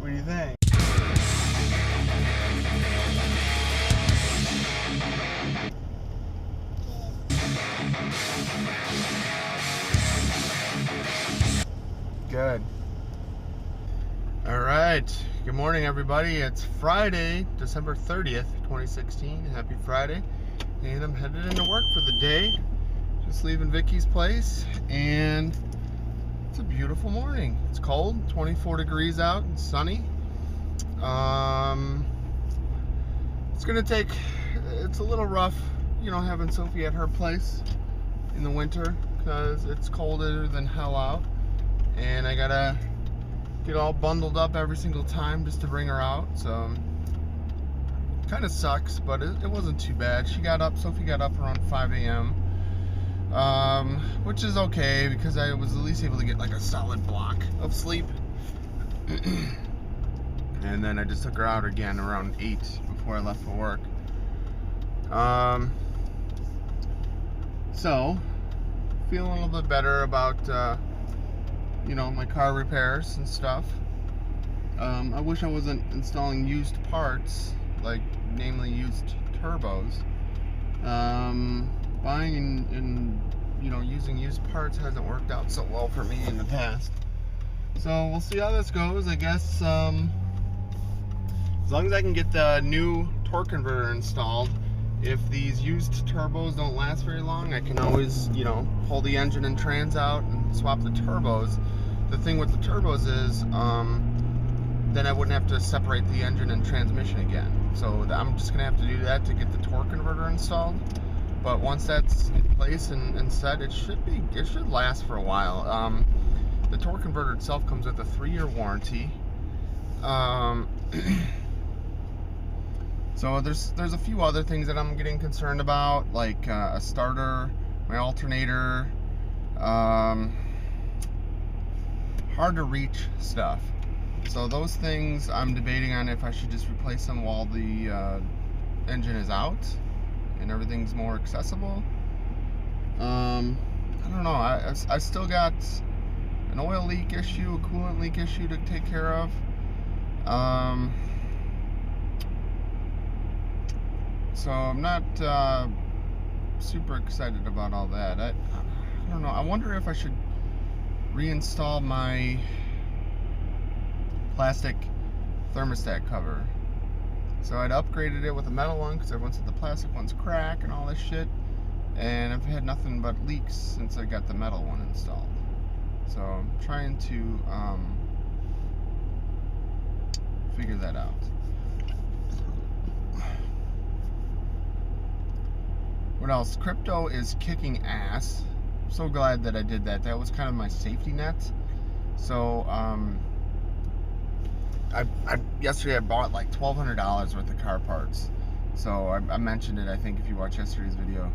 What do you think? Good. All right. Good morning, everybody. It's Friday, December 30th, 2016. Happy Friday. And I'm headed into work for the day. Just leaving Vicky's place, and it's a beautiful morning. It's cold, 24 degrees out and sunny. It's a little rough, having Sophie at her place in the winter because it's colder than hell out, and I gotta get all bundled up every single time just to bring her out. So kind of sucks, but it wasn't too bad. Sophie got up around 5 a.m. Which is okay because I was at least able to get like a solid block of sleep. And then I just took her out again around 8 before I left for work. So feeling a little bit better about my car repairs and stuff. I wish I wasn't installing used parts, like namely used turbos. Buying and using used parts hasn't worked out so well for me in the past. So we'll see how this goes. I guess as long as I can get the new torque converter installed, if these used turbos don't last very long, I can always pull the engine and trans out and swap the turbos. The thing with the turbos is then I wouldn't have to separate the engine and transmission again. So I'm just gonna have to do that to get the torque converter installed. But once that's in place and set, it should last for a while. The torque converter itself comes with a 3-year warranty. So there's a few other things that I'm getting concerned about, like a starter, my alternator, hard to reach stuff. So those things I'm debating on if I should just replace them while the engine is out and everything's more accessible. I don't know. I still got an oil leak issue, a coolant leak issue to take care of. So I'm not super excited about all that. I don't know. I wonder if I should reinstall my plastic thermostat cover. So I'd upgraded it with a metal one because everyone said the plastic ones crack and all this shit, and I've had nothing but leaks since I got the metal one installed. So I'm trying to figure that out. What else? Crypto is kicking ass. I'm so glad that I did that. That was kind of my safety net. So yesterday I bought like $1,200 worth of car parts. So I mentioned it, I think, if you watched yesterday's video.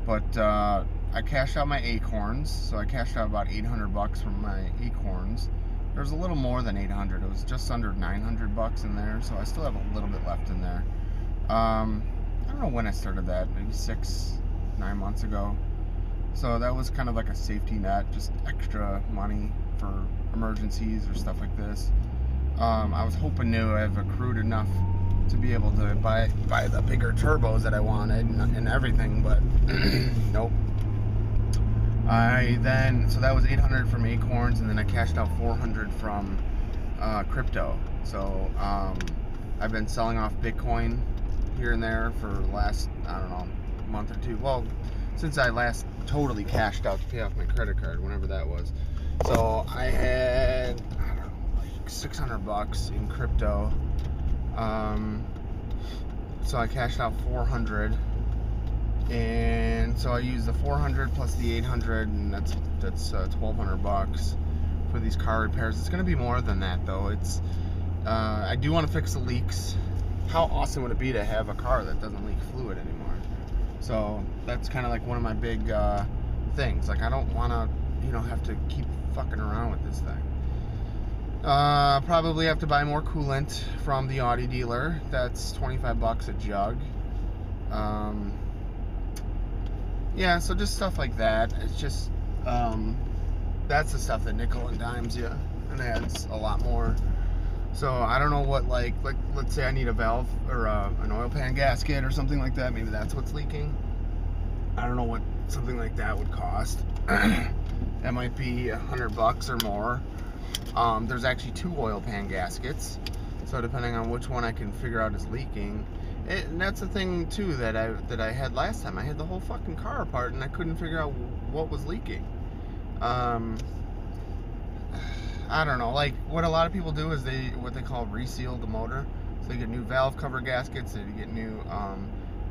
But I cashed out my Acorns. So I cashed out about $800 from my Acorns. There's a little more than 800. It was just under $900 in there. So I still have a little bit left in there. I don't know when I started that. Maybe 6-9 months ago. So that was kind of like a safety net, just extra money for emergencies or stuff like this. I was hoping to have accrued enough to be able to buy the bigger turbos that I wanted and everything, but nope. So that was 800 from Acorns, and then I cashed out 400 from crypto. So I've been selling off Bitcoin here and there for the last, I don't know, month or two. Well, since I last totally cashed out to pay off my credit card, whenever that was. So I had, I don't know, like $600 in crypto. So I cashed out 400, and so I used the 400 plus the 800, and that's $1,200 for these car repairs. It's going to be more than that, though. I do want to fix the leaks. How awesome would it be to have a car that doesn't leak fluid anymore? So that's kind of like one of my big things. Like, I don't want to, have to keep fucking around with this thing. Probably have to buy more coolant from the Audi dealer. That's $25 a jug. Yeah, so just stuff like that. It's just that's the stuff that nickel and dimes you and adds a lot more So I don't know what, like let's say I need a valve or an oil pan gasket or something like that. Maybe that's what's leaking. I don't know what something like that would cost. That might be $100 or more. There's actually 2 oil pan gaskets, so depending on which one I can figure out is leaking. And that's the thing too that I had last time. I had the whole fucking car apart and I couldn't figure out what was leaking. I don't know, like what a lot of people do is what they call reseal the motor. So they get new valve cover gaskets, they get new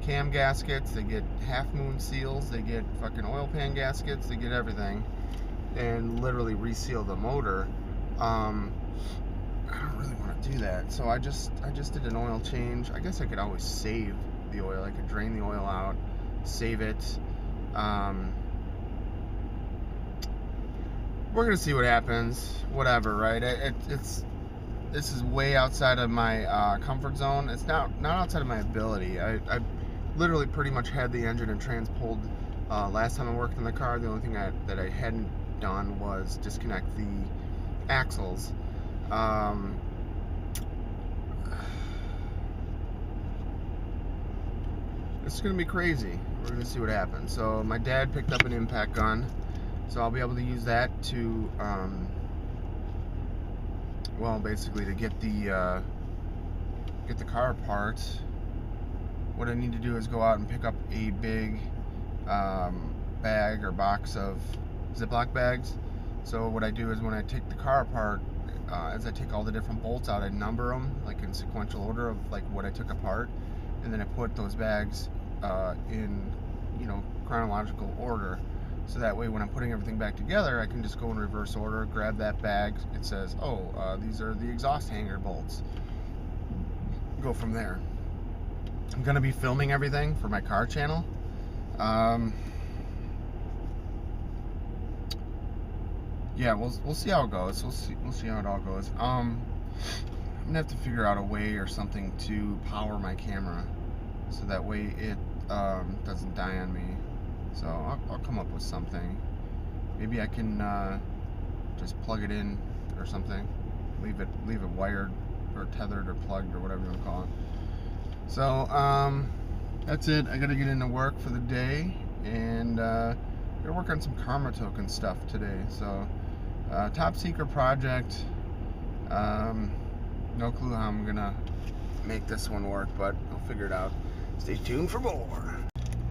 cam gaskets, they get half moon seals, they get fucking oil pan gaskets, they get everything, and literally reseal the motor. I don't really want to do that, so I just did an oil change. I guess I could always save the oil. I could drain the oil out, save it. We're gonna see what happens. Whatever, right? This is way outside of my comfort zone. It's not outside of my ability. I literally pretty much had the engine and trans pulled last time I worked in the car. The only thing that I hadn't done was disconnect the axles. It's gonna be crazy. We're gonna see what happens. So my dad picked up an impact gun, so I'll be able to use that to well, basically to get the car apart. What I need to do is go out and pick up a big bag or box of Ziploc bags. So what I do is when I take the car apart, as I take all the different bolts out, I number them like in sequential order of like what I took apart, and then I put those bags in, you know, chronological order. So that way when I'm putting everything back together, I can just go in reverse order, grab that bag, it says, oh, these are the exhaust hanger bolts. Go from there. I'm gonna be filming everything for my car channel. Yeah, we'll see how it goes. We'll see how it all goes. I'm gonna have to figure out a way or something to power my camera, so that way it doesn't die on me. So I'll come up with something. Maybe I can just plug it in or something. Leave it wired or tethered or plugged or whatever you want to call it. So that's it. I gotta get into work for the day, and gotta work on some karma token stuff today. So top secret project. No clue how I'm gonna make this one work, but I'll figure it out. Stay tuned for more.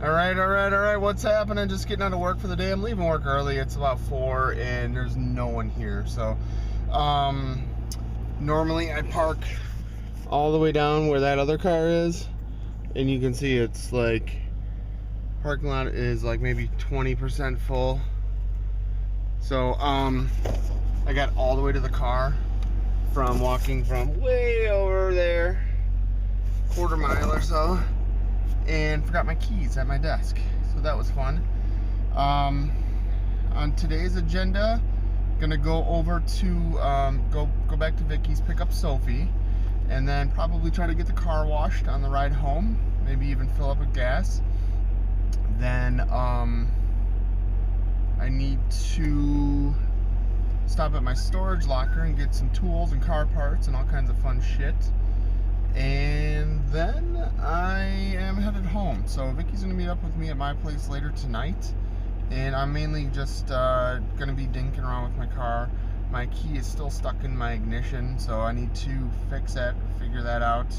All right. What's happening? Just getting out of work for the day. I'm leaving work early. It's about 4, and there's no one here. So normally I park all the way down where that other car is, and you can see it's like parking lot is like maybe 20% full. So I got all the way to the car from walking from way over there, quarter mile or so, and forgot my keys at my desk. So that was fun. On today's agenda, gonna go over to go back to Vicky's, pick up Sophie, and then probably try to get the car washed on the ride home, maybe even fill up with gas. Then I need to stop at my storage locker and get some tools and car parts and all kinds of fun shit. And then I am headed home. So Vicky's gonna meet up with me at my place later tonight, and I'm mainly just gonna be dinking around with my car. My key is still stuck in my ignition, so I need to fix that, figure that out.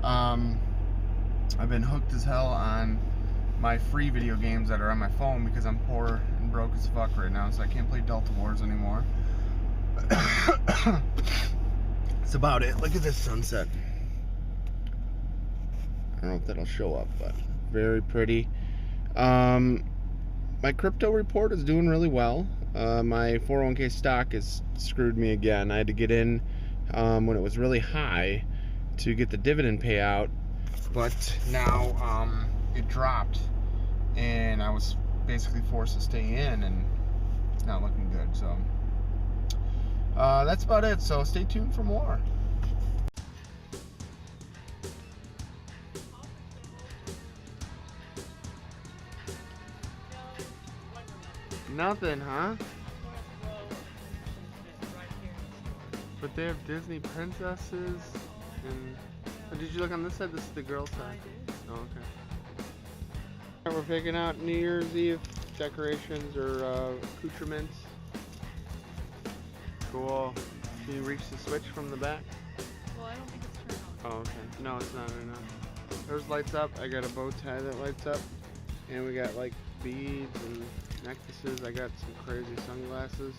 I've been hooked as hell on my free video games that are on my phone because I'm poor and broke as fuck right now, so I can't play Delta Wars anymore. That's about it. Look at this sunset. I don't know if that'll show up, but very pretty. My crypto report is doing really well. My 401k stock has screwed me again. I had to get in when it was really high to get the dividend payout, but now it dropped, and I was basically forced to stay in, and it's not looking good. So that's about it. So stay tuned for more. Nothing, huh? But they have Disney princesses and... Oh, did you look on this side? This is the girl side. Oh, okay. We're picking out New Year's Eve decorations or accoutrements. Cool. Can you reach the switch from the back? Well, I don't think it's turned on. Oh, okay. No, it's not right now. There's lights up. I got a bow tie that lights up. And we got like beads and necklaces. I got some crazy sunglasses.